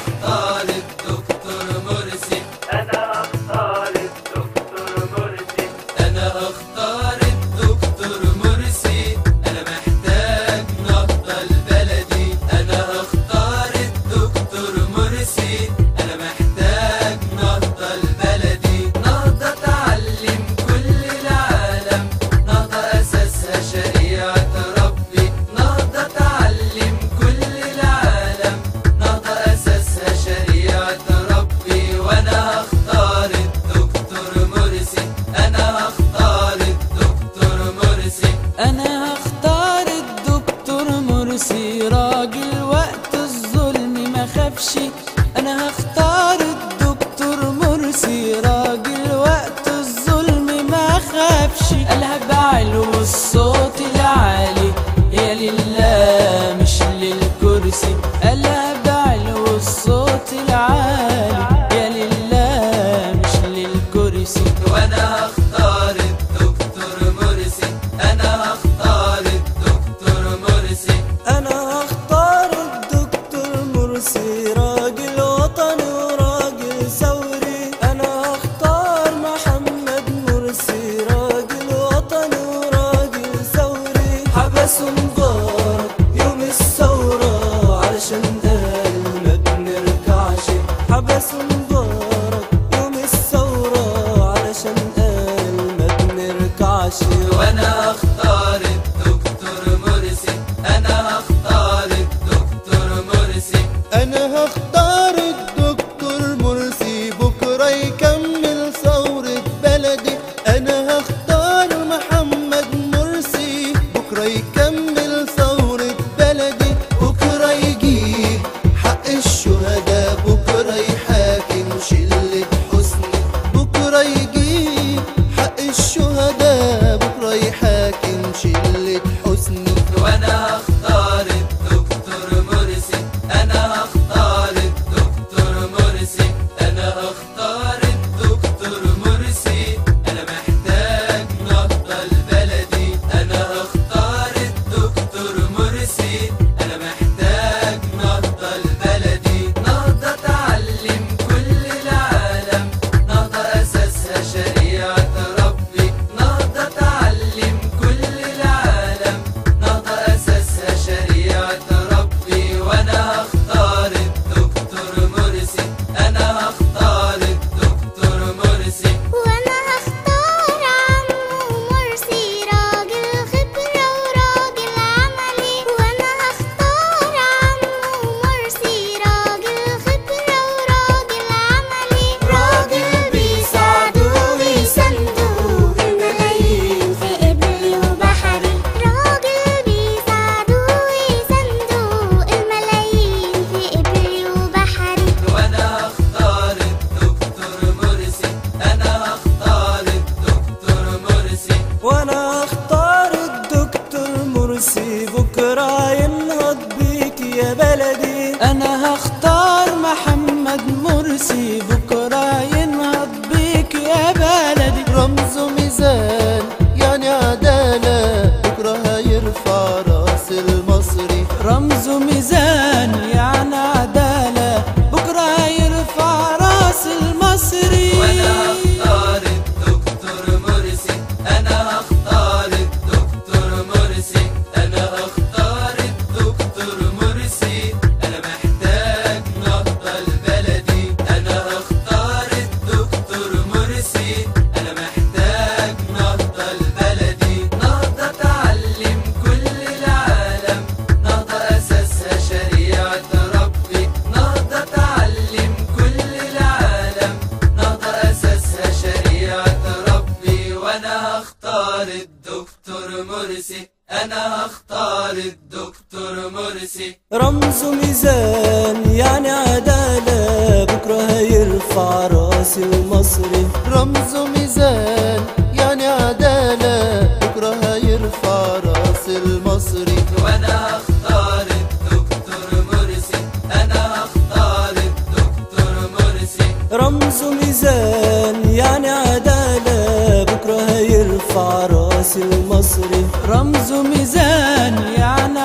هختار الدكتور مرسي. أنا أختار الدكتور مرسي. أنا هختار الدكتور مرسي. أنا محتاج نهضة لبلدي. أنا هختار الدكتور مرسي. أنا محتاج نهضة لبلدي. نهضة تعلم كل العالم، نهضة أساسها شريعة ربي. نهضة تعلم كل العالم، نهضة أساسها شريعة ربي. وأنا هختار الدكتور مرسي. أنا هختار الدكتور مرسي. أنا هختار الدكتور مرسي، راجل وقت الظلم ما خافش. أنا هختار الدكتور مرسي، راجل وقت الظلم ما خافش. قالها بعلو الصوت العالي، هي لله مش للكرسي. قالها بعلو الصوت العالي، هي لله مش للكرسي. وأنا هختار الدكتور مرسي. أنا هختار الدكتور مرسي. أنا هختار الدكتور مرسي، راجل وطني وراجل ثوري. أنا هختار محمد مرسي، راجل وطني وراجل ثوري. حبسوا مبارك يوم الثورة علشان قال ما بنرجعش. حبسوا مبارك يوم الثورة علشان قال ما بنرجعش. وأنا هختار الدكتور مرسي. أنا هختار الدكتور مرسي. أنا هختار الدكتور مرسي، بكرة يكمل ثورة بلدي. أنا هختار محمد مرسي، بكرة يكمل ثورة بلدي. بكرة يجيب حق الشهداء، بكرة يحاكم شلة حسني. بكرة يجيب حق الشهداء، بكرة يحاكم شلة حسني. وأنا هختار الدكتور مرسي. أنا هختار الدكتور مرسي. أنا هختار الدكتور مرسي. أنا محتاج نهضة لبلدي. أنا هختار الدكتور مرسي. أنا محتاج نهضة لبلدي. نهضة تعلم كل العالم، نهضة أساسها شريعة ربي. نهضة تعلم كل العالم، نهضة أساسها شريعة ربي. وأنا هختار الدكتور مرسي. أنا هختار الدكتور مرسي. وانا هختار عمو مرسي، راجل خبرة وراجل عملي. وانا هختار عمو مرسي، راجل خبرة وراجل عملي. راجل بيساعدوا ويساندوا الملايين في قبلي وبحري. راجل بيساعدوا ويساندوا الملايين في قبلي وبحري. وأنا هختار الدكتور مرسي. أنا هختار الدكتور مرسي. وانا هختار الدكتور مرسي، بكرة ينهض بيك يا بلدي. أنا هختار محمد مرسي، بكرة ينهض بيك يا بلدي. رمزه ميزان يعني عدالة، بكرة هيرفع راس المصري. رمزه ميزان يعني عدالة، بكرة يرفع راس المصري. وأنا هختار الدكتور مرسي. أنا هختار الدكتور مرسي. أنا هختار الدكتور مرسي. أنا محتاج نهضة لبلدي. أنا هختار الدكتور مرسي. أنا محتاج نهضة لبلدي. نهضة تعلم كل العالم، نهضة أساسها شريعة ربي. نهضة تعلم كل العالم، نهضة أساسها شريعة ربي. وأنا هختار الدكتور مرسي. أنا هختار الدكتور مرسي. رمزه ميزان يعني عدالة، بكرة هيرفع راس المصري. رمزه ميزان يعني عدالة، بكرة هيرفع راس المصري. وأنا هختار الدكتور مرسي. أنا هختار الدكتور مرسي. رمزه ميزان يعني عدالة، بكرة هيرفع راس المصري. رمزه ميزان يعني